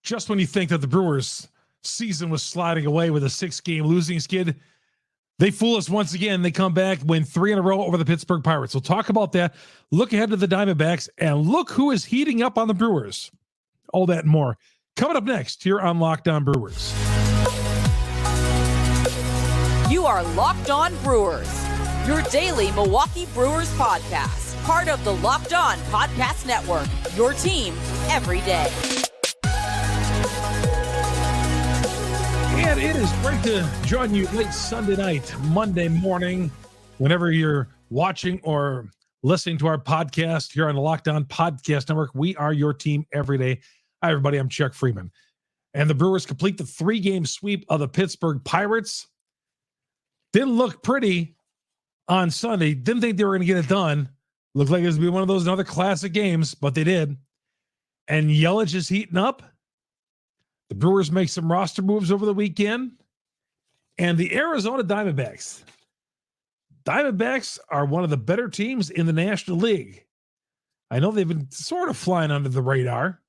just when you think that the Brewers season was sliding away with a 6-game losing skid, they fool us once again. They come back, win 3 in a row over the Pittsburgh Pirates. We'll talk about that. Look ahead to the Diamondbacks, and look who is heating up on the Brewers. All that and more coming up next here on Locked On Brewers. You are Locked On Brewers, your daily Milwaukee Brewers podcast. Part of the Locked On Podcast Network, your team every day. And it is great to join you late Sunday night, Monday morning, whenever you're watching or listening to our podcast here on the Locked On Podcast Network. We are your team every day. Hi, everybody. I'm Chuck Freeman. And the Brewers complete the 3-game sweep of the Pittsburgh Pirates. Didn't look pretty on Sunday. Didn't think they were going to get it done. Looked like it was going to be one of those another classic games, but they did. And Yelich is heating up. The Brewers make some roster moves over the weekend. And the Arizona Diamondbacks. Diamondbacks are one of the better teams in the National League. I know they've been sort of flying under the radar,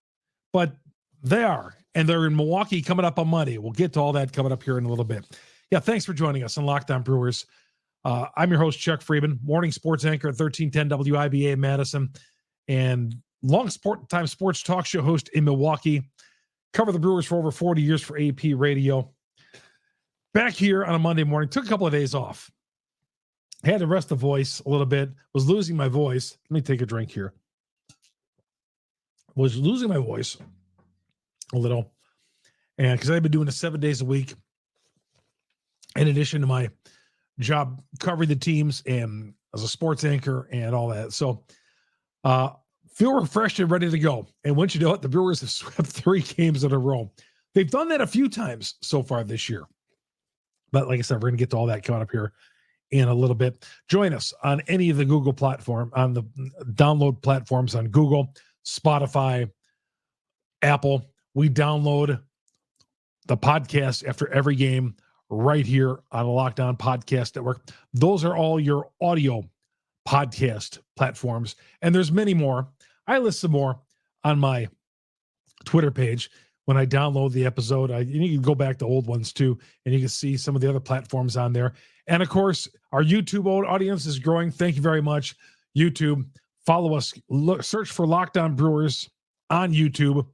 but they are. And they're in Milwaukee coming up on Monday. We'll get to all that coming up here in a little bit. Yeah, thanks for joining us on Locked On Brewers. I'm your host, Chuck Freeman, morning sports anchor at 1310 WIBA in Madison, and time sports talk show host in Milwaukee. Cover the Brewers for over 40 years for AP Radio. Back here on a Monday morning. Took a couple of days off. Had to rest the voice a little bit. Was losing my voice. Let me take a drink here. Was losing my voice a little. And because I've been doing it 7 days a week, in addition to my job covering the teams and as a sports anchor and all that. So, feel refreshed and ready to go. And once you know it, the Brewers have swept 3 games in a row. They've done that a few times so far this year. But like I said, we're going to get to all that coming up here in a little bit. Join us on any of the Google platform, on the download platforms on Google, Spotify, Apple. We download the podcast after every game right here on the Locked On Podcast Network. Those are all your audio podcast platforms. And there's many more. I list some more on my Twitter page when I download the episode. You can go back to old ones too, and you can see some of the other platforms on there. And of course, our YouTube audience is growing. Thank you very much, YouTube. Follow us. Search for Locked On Brewers on YouTube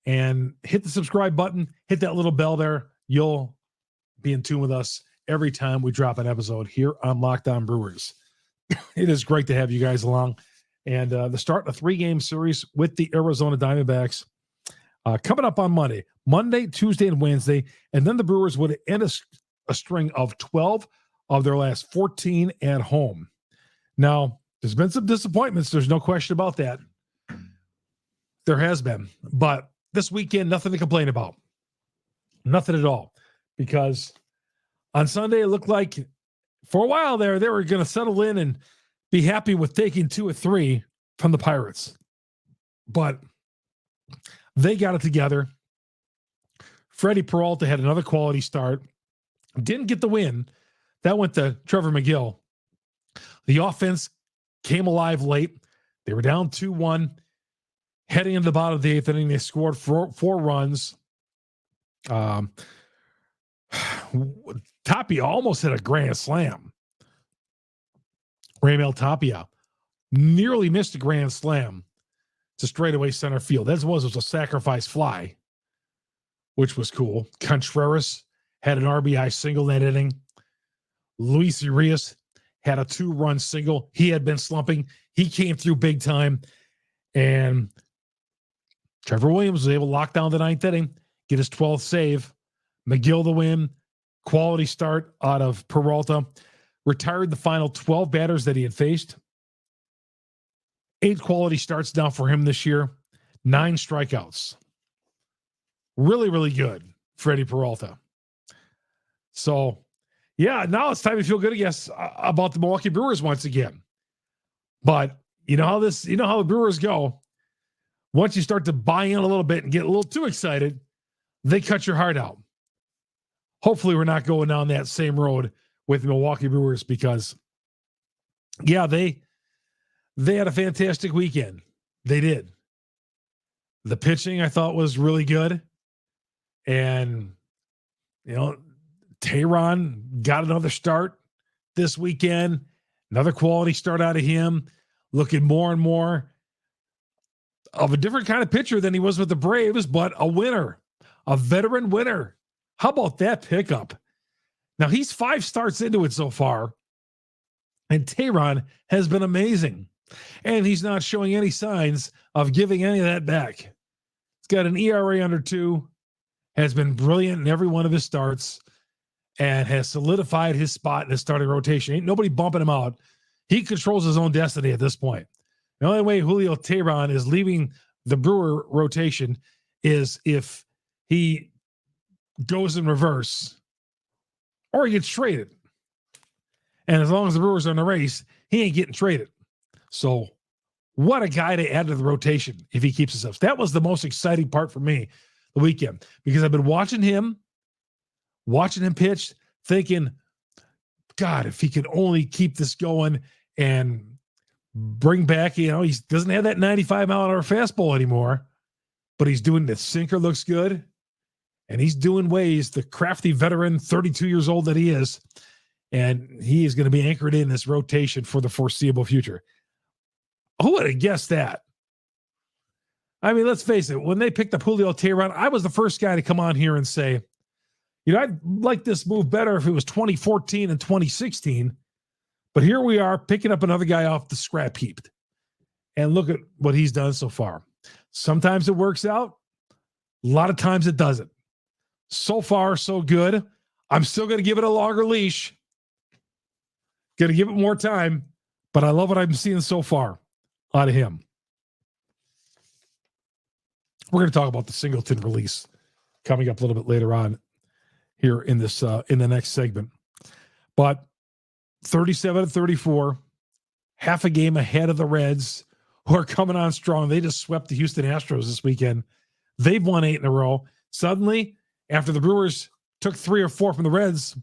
and hit the subscribe button. Hit that little bell there. You'll be in tune with us every time we drop an episode here on Locked On Brewers. It is great to have you guys along. And the start of a 3-game series with the Arizona Diamondbacks coming up on Monday, Tuesday, and Wednesday. And then the Brewers would end a string of 12 of their last 14 at home. Now, there's been some disappointments. There's no question about that. There has been. But this weekend, nothing to complain about. Nothing at all. Because on Sunday, it looked like for a while there, they were going to settle in and be happy with taking 2 or 3 from the Pirates. But they got it together. Freddie Peralta had another quality start. Didn't get the win. That went to Trevor McGill. The offense came alive late. They were down 2-1. Heading into the bottom of the 8th inning, they scored 4 runs. Tapia almost hit a grand slam. Raimel Tapia nearly missed a grand slam to straightaway center field. That was a sacrifice fly, which was cool. Contreras had an RBI single that inning. Luis Urias had a 2-run single. He had been slumping. He came through big time. And Trevor Williams was able to lock down the 9th inning, get his 12th save. McGill the win. Quality start out of Peralta. Retired the final 12 batters that he had faced. 8 quality starts now for him this year. 9 strikeouts. Really, really good, Freddie Peralta. So, yeah, now it's time to feel good, I guess, about the Milwaukee Brewers once again. But you know how the Brewers go. Once you start to buy in a little bit and get a little too excited, they cut your heart out. Hopefully we're not going down that same road with the Milwaukee Brewers because, yeah, they had a fantastic weekend. They did. The pitching I thought was really good. And, Tehran got another start this weekend. Another quality start out of him. Looking more and more of a different kind of pitcher than he was with the Braves, but a winner, a veteran winner. How about that pickup? Now, he's 5 starts into it so far, and Tehran has been amazing. And he's not showing any signs of giving any of that back. He's got an ERA under 2, has been brilliant in every one of his starts, and has solidified his spot in the starting rotation. Ain't nobody bumping him out. He controls his own destiny at this point. The only way Julio Tehran is leaving the Brewer rotation is if he goes in reverse or he gets traded. And as long as the Brewers are in the race, he ain't getting traded. So what a guy to add to the rotation if he keeps himself. That was the most exciting part for me the weekend, because I've been watching him pitch, thinking, God, if he could only keep this going and bring back, he doesn't have that 95-mile-an-hour fastball anymore, but he's doing the sinker looks good, and he's doing ways, the crafty veteran, 32 years old that he is, and he is going to be anchored in this rotation for the foreseeable future. Who would have guessed that? I mean, let's face it, when they picked up Julio Tehran, I was the first guy to come on here and say, I'd like this move better if it was 2014 and 2016, but here we are picking up another guy off the scrap heap. And look at what he's done so far. Sometimes it works out. A lot of times it doesn't. So far, so good. I'm still going to give it a longer leash. Going to give it more time, but I love what I'm seeing so far out of him. We're going to talk about the Singleton release coming up a little bit later on here in this in the next segment. But 37-34, half a game ahead of the Reds, who are coming on strong. They just swept the Houston Astros this weekend. They've won 8 in a row. Suddenly, after the Brewers took 3 or 4 from the Reds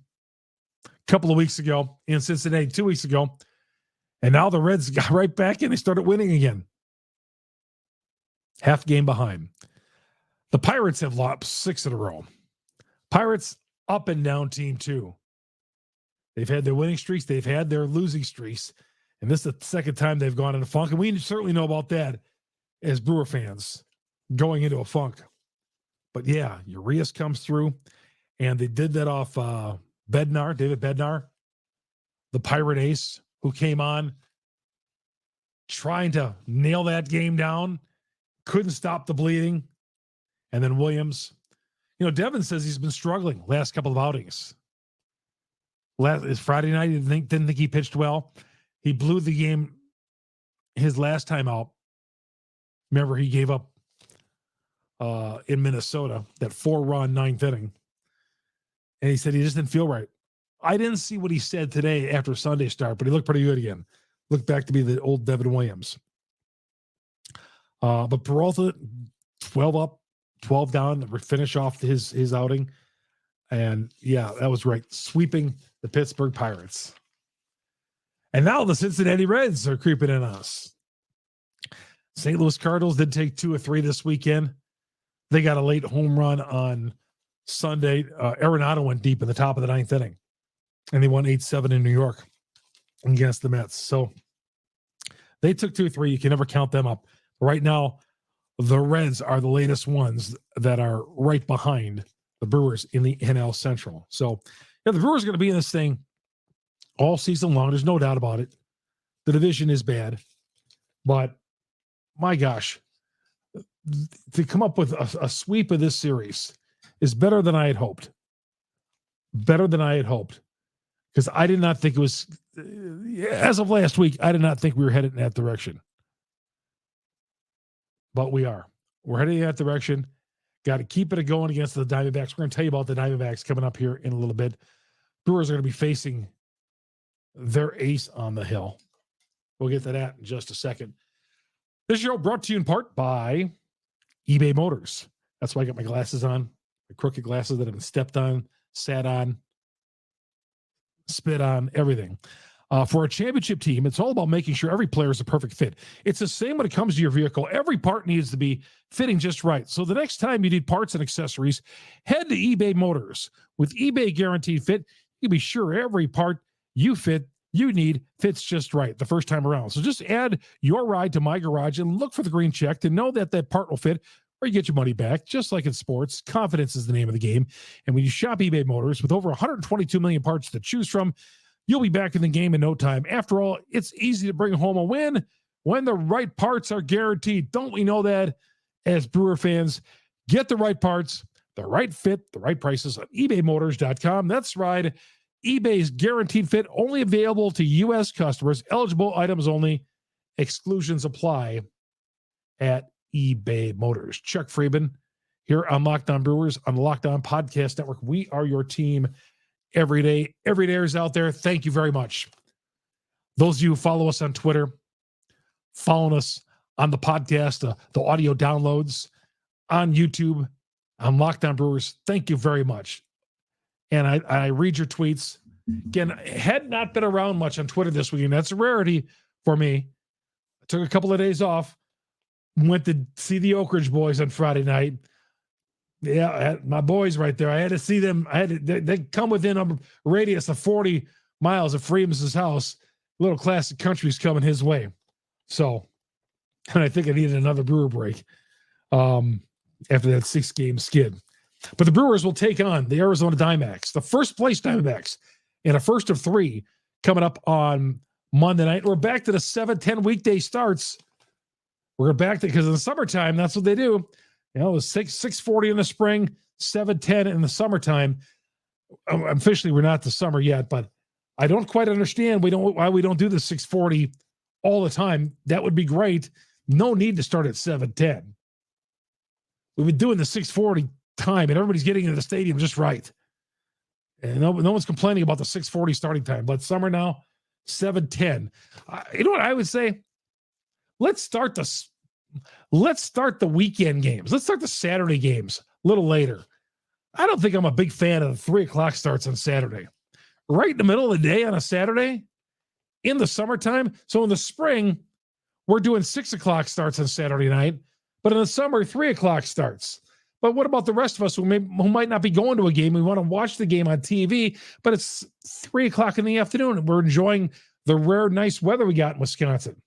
a couple of weeks ago in Cincinnati 2 weeks ago, and now the Reds got right back in. They started winning again. Half game behind. The Pirates have lost 6 in a row. Pirates up and down team too. They've had their winning streaks. They've had their losing streaks. And this is the second time they've gone into funk. And we certainly know about that as Brewer fans going into a funk. But yeah, Urias comes through. And they did that off David Bednar, the Pirate ace, who came on trying to nail that game down. Couldn't stop the bleeding. And then Williams. Devin says he's been struggling last couple of outings. Last Friday night, he didn't think he pitched well. He blew the game his last time out. Remember, he gave up in Minnesota, that 4-run 9th inning. And he said he just didn't feel right. I didn't see what he said today after Sunday start, but he looked pretty good again. Looked back to be the old Devin Williams. But Peralta, 12 up, 12 down to finish off his outing. And yeah, that was right. Sweeping the Pittsburgh Pirates. And now the Cincinnati Reds are creeping in on us. St. Louis Cardinals did take 2 or 3 this weekend. They got a late home run on Sunday. Arenado went deep in the top of the 9th inning. And they won 8-7 in New York against the Mets. So they took 2 or 3. You can never count them up. Right now, the Reds are the latest ones that are right behind the Brewers in the NL Central. So yeah, the Brewers are going to be in this thing all season long. There's no doubt about it. The division is bad. But my gosh, to come up with a sweep of this series is better than I had hoped. Better than I had hoped. Because I did not think it was, as of last week, I did not think we were headed in that direction. But we are. We're heading in that direction. Got to keep it going against the Diamondbacks. We're going to tell you about the Diamondbacks coming up here in a little bit. Brewers are going to be facing their ace on the hill. We'll get to that in just a second. This show brought to you in part by eBay Motors. That's why I got my glasses on, the crooked glasses that have been stepped on, sat on, spit on, everything. For a championship team, it's all about making sure every player is a perfect fit. It's the same when it comes to your vehicle. Every part needs to be fitting just right. So the next time you need parts and accessories, head to eBay Motors. With eBay Guaranteed Fit, you can be sure every part you need fits just right the first time around. So just add your ride to My Garage and look for the green check to know that that part will fit, or you get your money back. Just like in sports, confidence is the name of the game. And when you shop eBay Motors with over 122 million parts to choose from, you'll be back in the game in no time. After all, it's easy to bring home a win when the right parts are guaranteed. Don't we know that as Brewer fans? Get the right parts, the right fit, the right prices on ebaymotors.com. That's right. eBay's Guaranteed Fit, only available to U.S. customers. Eligible items only. Exclusions apply at eBay Motors. Chuck Freeman here on Locked On Brewers on the Locked On Podcast Network. We are your team every day. Every dayers out there, thank you very much. Those of you who follow us on Twitter, following us on the podcast, the audio downloads on YouTube, on Locked On Brewers, thank you very much. And I read your tweets. Again, had not been around much on Twitter this weekend. That's a rarity for me. I took a couple of days off, went to see the Oak Ridge boys on Friday night. Yeah, I had my boys right there. I had to see them. They come within a radius of 40 miles of Freeman's house. Little classic country's coming his way. So, and I think I needed another Brewer break after that 6-game skid. But the Brewers will take on the Arizona Diamondbacks, the first place Diamondbacks, in a first of 3 coming up on Monday night. We're back to the 7-10 weekday starts. We're back to, because in the summertime, that's what they do. You know, it was 6:40 in the spring, 7:10 in the summertime. Officially, we're not the summer yet, but I don't quite understand why we don't do the 6:40 all the time. That would be great. No need to start at 7:10. We've been doing the 6:40 time, and everybody's getting into the stadium just right. And no one's complaining about the 6:40 starting time. But summer now, 7:10. You know what I would say? Let's start the weekend games. Let's start the Saturday games a little later. I don't think I'm a big fan of the 3 o'clock starts on Saturday. Right in the middle of the day on a Saturday in the summertime. So in the spring, we're doing 6 o'clock starts on Saturday night, but in the summer, 3 o'clock starts. But what about the rest of us who might not be going to a game? We want to watch the game on TV, but it's 3 o'clock in the afternoon and we're enjoying the rare, nice weather we got in Wisconsin.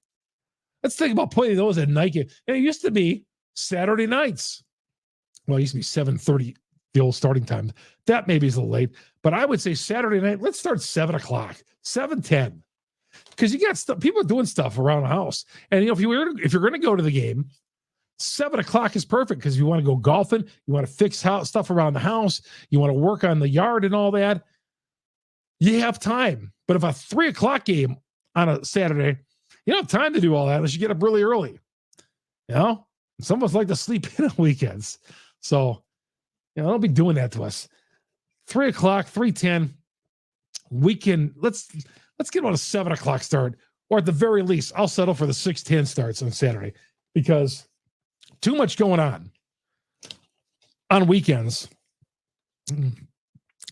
Let's think about playing those at night. And it used to be Saturday nights. Well, it used to be 7:30, the old starting time. That maybe is a little late, but I would say Saturday night, let's start 7 o'clock, 7:10. Because you got stuff, people are doing stuff around the house. And if you're going to go to the game, 7 o'clock is perfect, because if you want to go golfing, you want to fix stuff around the house, you want to work on the yard and all that, you have time. But if a 3 o'clock game on a Saturday, you don't have time to do all that unless you get up really early. You know, some of us like to sleep in on weekends. So, don't be doing that to us. 3 o'clock, 3:10, we can, let's get on a 7 o'clock start, or at the very least, I'll settle for the 6:10 starts on Saturday, because too much going on weekends.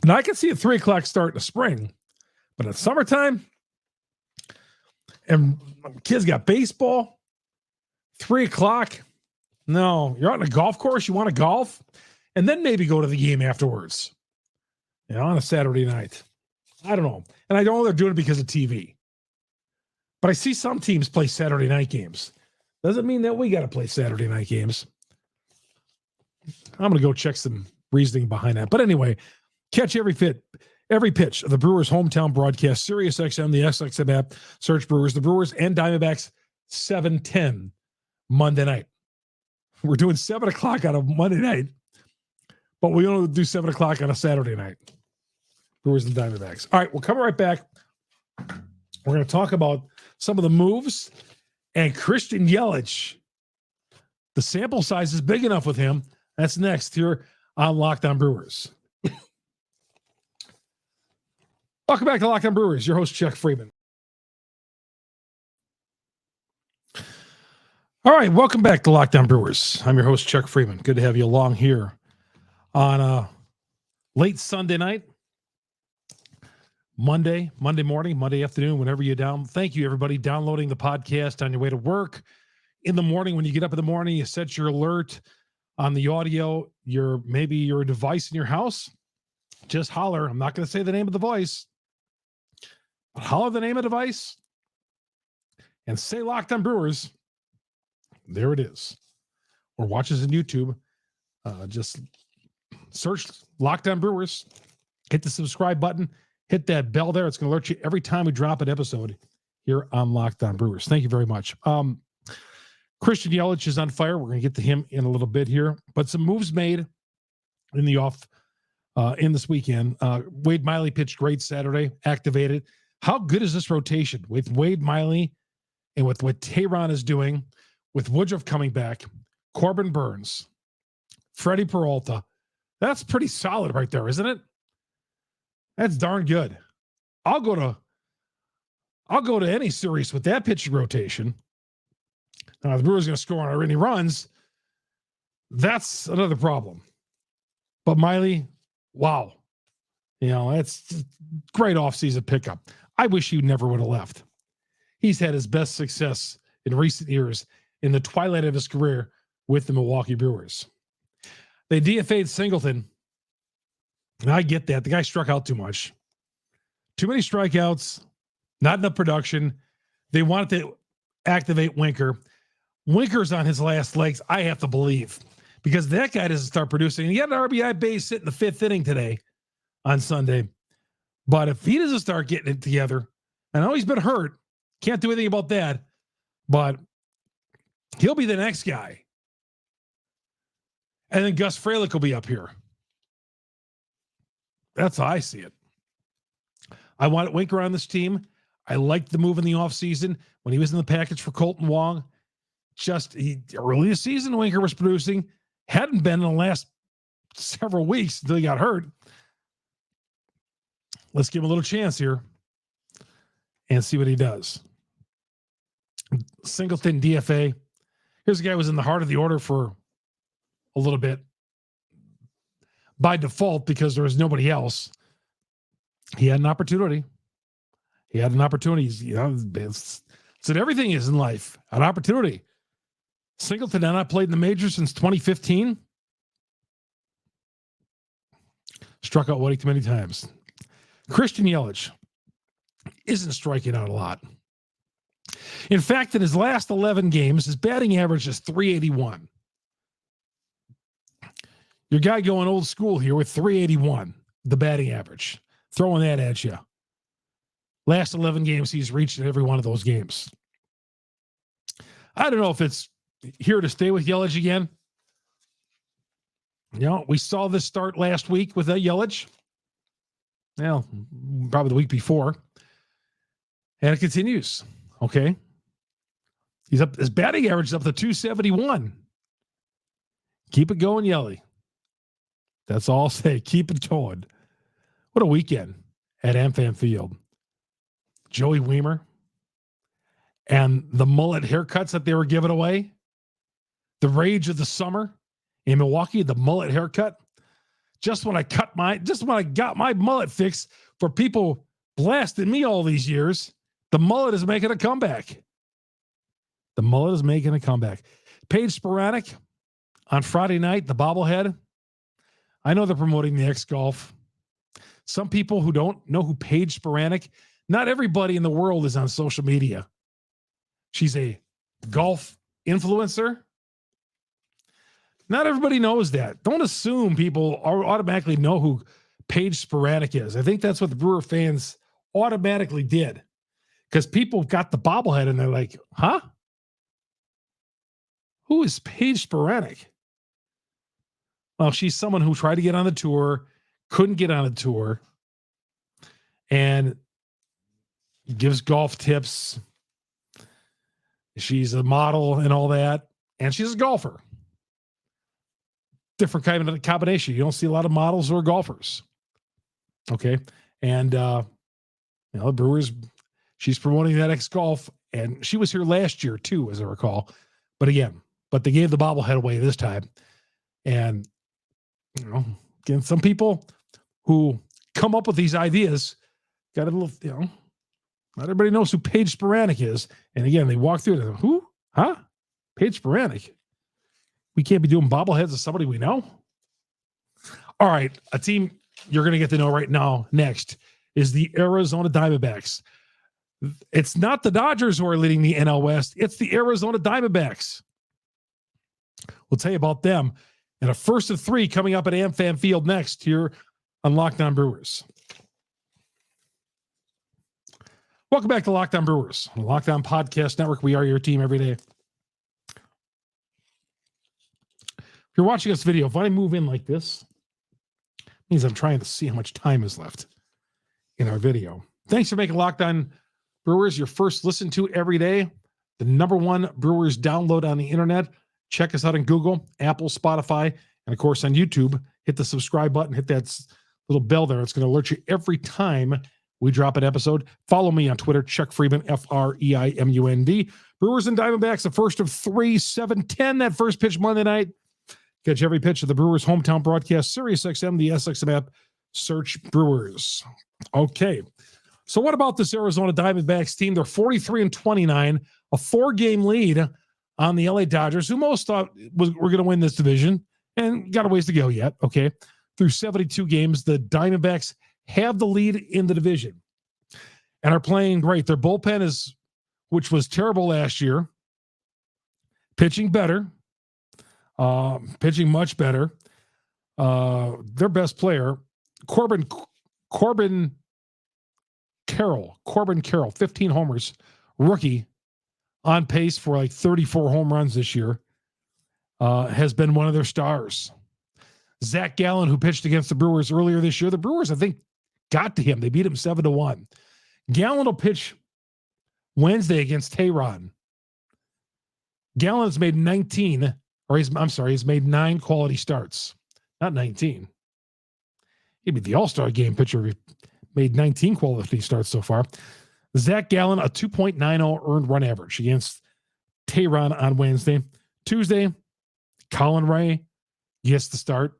Now I can see a 3 o'clock start in the spring, but in summertime, and kids got baseball, 3 o'clock. No, you're out on a golf course. You want to golf, and then maybe go to the game afterwards. On a Saturday night. I don't know. And I know they're doing it because of TV. But I see some teams play Saturday night games. Doesn't mean that we got to play Saturday night games. I'm going to go check some reasoning behind that. But anyway, catch every pitch of the Brewers' hometown broadcast, Sirius XM, the SXM app, search Brewers, the Brewers and Diamondbacks, 7:10 Monday night. We're doing 7 o'clock on a Monday night, but we only do 7 o'clock on a Saturday night. Brewers and Diamondbacks. All right, we'll come right back. We're going to talk about some of the moves and Christian Yelich. The sample size is big enough with him. That's next here on Locked On Brewers. Welcome back to Locked On Brewers. Your host, Chuck Freeman. All right, welcome back to Locked On Brewers. I'm your host, Chuck Freeman. Good to have you along here on a late Sunday night. Monday morning, Monday afternoon, whenever you're down. Thank you, everybody, downloading the podcast on your way to work. In the morning, when you get up in the morning, you set your alert on the audio, maybe your device in your house. Just holler. I'm not going to say the name of the voice, but holler the name of the device and say Locked On Brewers. There it is. Or watch us on YouTube. Just search Locked On Brewers. Hit the subscribe button. Hit that bell there. It's going to alert you every time we drop an episode here on Locked On Brewers. Thank you very much. Christian Yelich is on fire. We're going to get to him in a little bit here. But some moves made in this weekend. Wade Miley pitched great Saturday, activated. How good is this rotation with Wade Miley and with what Tehran is doing, with Woodruff coming back, Corbin Burns, Freddie Peralta? That's pretty solid right there, isn't it? That's darn good. I'll go to any series with that pitching rotation. Now, the Brewers are going to score on any runs. That's another problem. But Miley, wow. That's great offseason pickup. I wish he never would have left. He's had his best success in recent years in the twilight of his career with the Milwaukee Brewers. They DFA'd Singleton. And I get that. The guy struck out too much. Too many strikeouts, not enough production. They wanted to activate Winker. Winker's on his last legs, I have to believe, because that guy doesn't start producing. He had an RBI base hit in the 5th inning today on Sunday. But if he doesn't start getting it together, I know he's been hurt, can't do anything about that, but he'll be the next guy. And then Gus Fralick will be up here. That's how I see it. I want Winker on this team. I liked the move in the offseason when he was in the package for Colton Wong. Early this season, Winker was producing. Hadn't been in the last several weeks until he got hurt. Let's give him a little chance here and see what he does. Singleton DFA. Here's a guy who was in the heart of the order for a little bit by default because there was nobody else. He had an opportunity. It's what everything is in life, an opportunity. Singleton had not played in the majors since 2015. Struck out way too many times. Christian Yelich isn't striking out a lot. In fact, in his last 11 games, his batting average is .381. Your guy going old school here with .381, the batting average. Throwing that at you. Last 11 games, he's reached in every one of those games. I don't know if it's here to stay with Yelich again. We saw this start last week with Yelich. Well, probably the week before. And it continues. Okay. He's up. His batting average is up to .271. Keep it going, Yelly. That's all I'll say. Keep it going. What a weekend at AmFam Field. Joey Weimer and the mullet haircuts that they were giving away. The rage of the summer in Milwaukee, the mullet haircut. Just when I got my mullet fixed for people blasting me all these years, the mullet is making a comeback. Paige Sporanic on Friday night, the bobblehead. I know they're promoting the X Golf. Some people who don't know who Paige Sporanic, not everybody in the world is on social media. She's a golf influencer. Not everybody knows that. Don't assume people automatically know who Paige Sporanic is. I think that's what the Brewer fans automatically did. Because people got the bobblehead and they're like, huh? Who is Paige Sporanic? Well, she's someone who tried to get on the tour, couldn't get on the tour, and gives golf tips. She's a model and all that, and she's a golfer. Different kind of combination. You don't see a lot of models or golfers. Okay. And, the Brewers, she's promoting that X Golf, and she was here last year too, as I recall. But they gave the bobblehead away this time. And, again, some people who come up with these ideas got a little, not everybody knows who Paige Sporanic is. And again, they walk through it. Who? Huh? Paige Sporanic. We can't be doing bobbleheads of somebody we know. All right. A team you're going to get to know right now next is the Arizona Diamondbacks. It's not the Dodgers who are leading the NL West. It's the Arizona Diamondbacks. We'll tell you about them in a first of three coming up at AmFam Field next here on Locked On Brewers. Welcome back to Locked On Brewers, on the Locked On Podcast Network. We are your team every day. If you're watching this video, if I move in like this, it means I'm trying to see how much time is left in our video. Thanks for making Locked On Brewers your first listen to every day. The #1 Brewers download on the internet. Check us out on Google, Apple, Spotify, and of course on YouTube. Hit the subscribe button, hit that little bell there. It's going to alert you every time we drop an episode. Follow me on Twitter, Chuck Freeman, FREIMUND. Brewers and Diamondbacks, the first of 3, 7-10. That first pitch Monday night. Catch every pitch of the Brewers' hometown broadcast, SiriusXM, the SXM app. Search Brewers. Okay. So what about this Arizona Diamondbacks team? They're 43-29, a 4-game lead on the LA Dodgers, who most thought were going to win this division, and got a ways to go yet. Okay. Through 72 games, the Diamondbacks have the lead in the division and are playing great. Their bullpen is, which was terrible last year, pitching better, pitching much better. Their best player, Corbin Carroll, 15 homers, rookie, on pace for like 34 home runs this year, has been one of their stars. Zach Gallen, who pitched against the Brewers earlier this year, the Brewers, I think, got to him. They beat him 7-1. Gallen will pitch Wednesday against Tehran. Gallen has made he's made 9 quality starts. Not 19. He'd be the All-Star game pitcher. Made 19 quality starts so far. Zach Gallen, a 2.90 earned run average against Tehran on Wednesday. Tuesday, Colin Ray gets the start.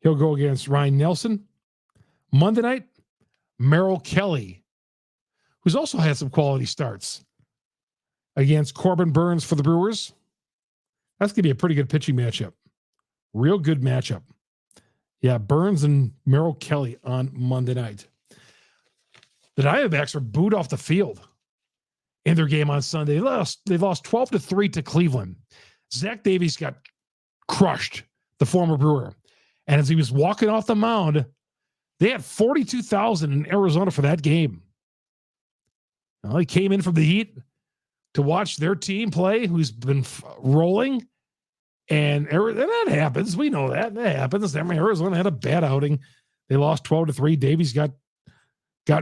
He'll go against Ryan Nelson. Monday night, Merrill Kelly, who's also had some quality starts, against Corbin Burns for the Brewers. That's going to be a pretty good pitching matchup. Real good matchup. Yeah, Burns and Merrill Kelly on Monday night. The Diamondbacks are booed off the field in their game on Sunday. They lost 12-3 to Cleveland. Zach Davies got crushed, the former Brewer. And as he was walking off the mound, they had 42,000 in Arizona for that game. Well, he came in from the heat to watch their team play, who's been rolling. And that happens. We know that. That happens. Arizona had a bad outing. They lost 12-3. Davies got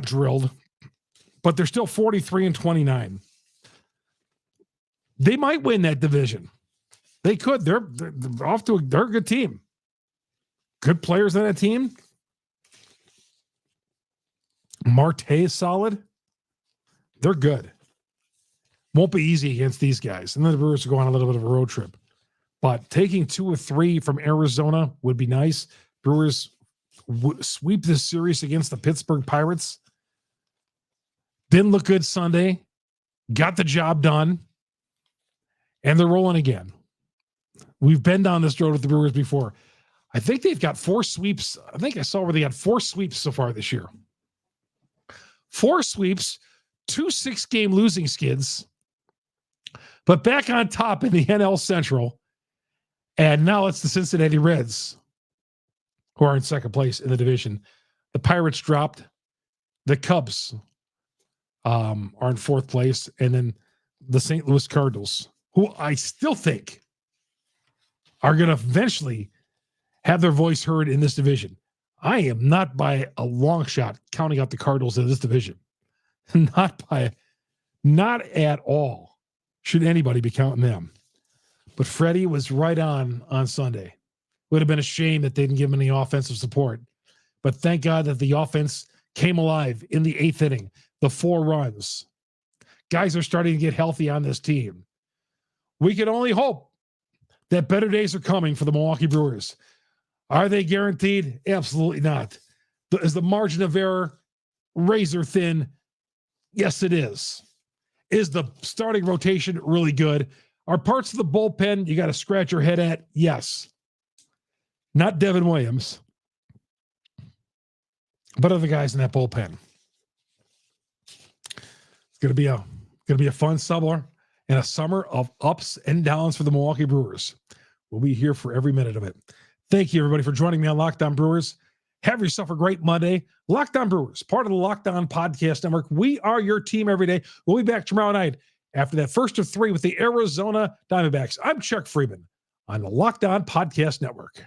drilled. But they're still 43-29. They might win that division. They could. They're a good team. Good players on that team. Marte is solid. They're good. Won't be easy against these guys. And then the Brewers are going on a little bit of a road trip. But taking 2 or 3 from Arizona would be nice. Brewers sweep this series against the Pittsburgh Pirates. Didn't look good Sunday. Got the job done. And they're rolling again. We've been down this road with the Brewers before. I think they've got 4 sweeps. I think I saw where they had 4 sweeps so far this year. 4 sweeps, 2 6-game losing skids, but back on top in the NL Central. And now it's the Cincinnati Reds who are in second place in the division. The Pirates dropped. The Cubs are in 4th place. And then the St. Louis Cardinals, who I still think are going to eventually have their voice heard in this division. I am not by a long shot counting out the Cardinals in this division. Not at all should anybody be counting them. But Freddie was right on Sunday. Would have been a shame that they didn't give him any offensive support. But thank God that the offense came alive in the 8th inning. The 4 runs. Guys are starting to get healthy on this team. We can only hope that better days are coming for the Milwaukee Brewers. Are they guaranteed? Absolutely not. Is the margin of error razor thin? Yes, it is. Is the starting rotation really good? Are parts of the bullpen you got to scratch your head at? Yes. Not Devin Williams, but other guys in that bullpen. It's going to be a fun summer and a summer of ups and downs for the Milwaukee Brewers. We'll be here for every minute of it. Thank you, everybody, for joining me on Locked On Brewers. Have yourself a great Monday. Locked On Brewers, part of the Locked On Podcast Network. We are your team every day. We'll be back tomorrow night after that first of 3 with the Arizona Diamondbacks. I'm Chuck Freeman on the Locked On Podcast Network.